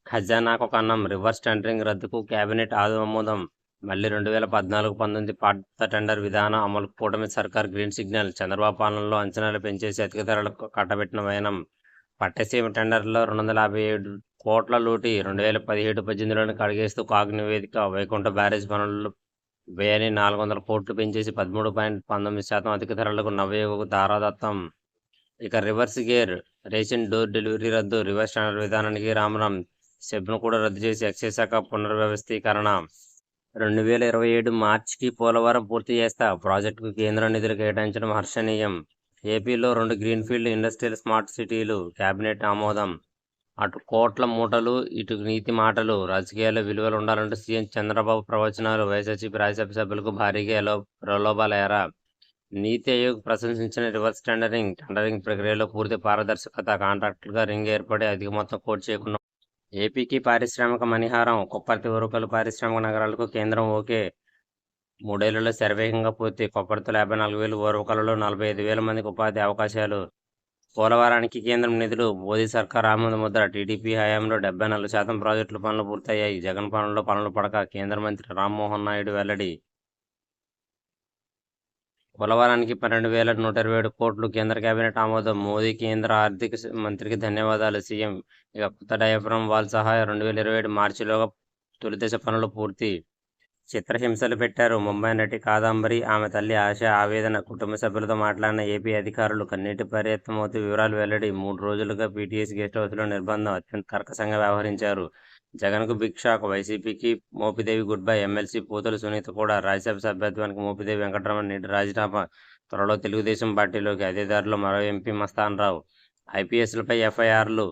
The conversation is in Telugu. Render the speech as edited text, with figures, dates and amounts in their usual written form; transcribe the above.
ఖజానాకు కన్నం రివర్స్ టెండరింగ్ రద్దుకు కేబినెట్ ఆమోదం. మళ్లీ 2014-19 పాత టెండర్ విధానం అమలుకు కూటమి సర్కార్ గ్రీన్ సిగ్నల్. చంద్రబాబు పాలనలో అంచనాలు పెంచేసి అధిక ధరలకు కట్టబెట్టిన వైనం. పట్టసీమ టెండర్లో 257 కోట్ల లూటీ. 2017-18లోనే కడిగేస్తూ కాగ్ నివేదిక. వైకుంఠ బ్యారేజ్ పనులు వ్యయాన్ని 400 కోట్లు పెంచేసి 13.19% అధిక ధరలకు నవయుగకు ధారాదత్తం. ఇక reverse gear. Ration door delivery రద్దు. రివర్స్ టెండర్ విధానానికి రామరాం. సెబ్ను కూడా రద్దు చేసి ఎక్సైజ్ శాఖ పునర్వ్యవస్థీకరణ. 2027 మార్చికి పోలవరం పూర్తి చేస్తా. ప్రాజెక్టుకు కేంద్రం నిధులు కేటాయించడం హర్షణీయం. ఏపీలో 2 గ్రీన్ఫీల్డ్ ఇండస్ట్రియల్ స్మార్ట్ సిటీలు. కేబినెట్ ఆమోదం. అటు కోట్ల మూటలు, ఇటు నీతి మాటలు. రాజకీయాల్లో విలువలు ఉండాలంటూ సీఎం చంద్రబాబు ప్రవచనాలు. వైఎస్ఆర్సీపీ రాజ్యసభ సభ్యులకు భారీగా ప్రలోభాలేరా. నీతి ఆయోగ్ ప్రశంసించిన రివర్స్ టెండరింగ్. టెండరింగ్ ప్రక్రియలో పూర్తి పారదర్శకత. కాంట్రాక్టులుగా రింగ్ ఏర్పడి అధిక మొత్తం కోట్ చేయకుండా. ఏపీకి పారిశ్రామిక మణిహారం. కొప్పర్తి ఉరుకలు పారిశ్రామిక నగరాలకు కేంద్రం ఓకే. 3 ఏళ్లలో శరవేగంగా పూర్తి. కొప్పర్తిలో 54,000, ఓర్వకలలో 45,000 మందికి ఉపాధి అవకాశాలు. పోలవరానికి కేంద్రం నిధులు. మోదీ సర్కార్ ఆమోద ముద్ర. టీడీపీ హయాంలో 74% ప్రాజెక్టుల పనులు పూర్తయ్యాయి. జగన్ పాలనలో పనులు పడక. కేంద్ర మంత్రి రామ్మోహన్ నాయుడు వెల్లడి. పోలవరానికి 12,127 కోట్లు. కేంద్ర కేబినెట్ ఆమోదం. మోదీ కేంద్ర ఆర్థిక మంత్రికి ధన్యవాదాలు. సీఎం. ఇక కొత్త డయాఫ్రమ్ వాల్ సహా 2027 మార్చిలోగా తొలిదశ పనులు పూర్తి. చిత్రహింసలు పెట్టారు. ముంబై నటి కాదంబరి, ఆమె తల్లి ఆశ ఆవేదన. కుటుంబ సభ్యులతో మాట్లాడిన ఏపీ అధికారులు. కన్నీటి పర్యంతమవుతూ వివరాలు వెల్లడి. 3 రోజులుగా పీటీఎస్ గెస్ట్ హౌస్లో నిర్బంధం. అత్యంత కర్కశంగా వ్యవహరించారు. జగన్కు బిగ్ షాక్. వైసీపీకి మోపిదేవి గుడ్ బై. ఎమ్మెల్సీ పోతుల సునీత కూడా రాజ్యసభ సభ్యత్వానికి మోపిదేవి వెంకటరమణ నేడు రాజీనామా. త్వరలో తెలుగుదేశం పార్టీలోకి. అదే దారిలో మరో ఎంపీ మస్తాన్ రావు. ఐపీఎస్లపై ఎఫ్ఐఆర్లు.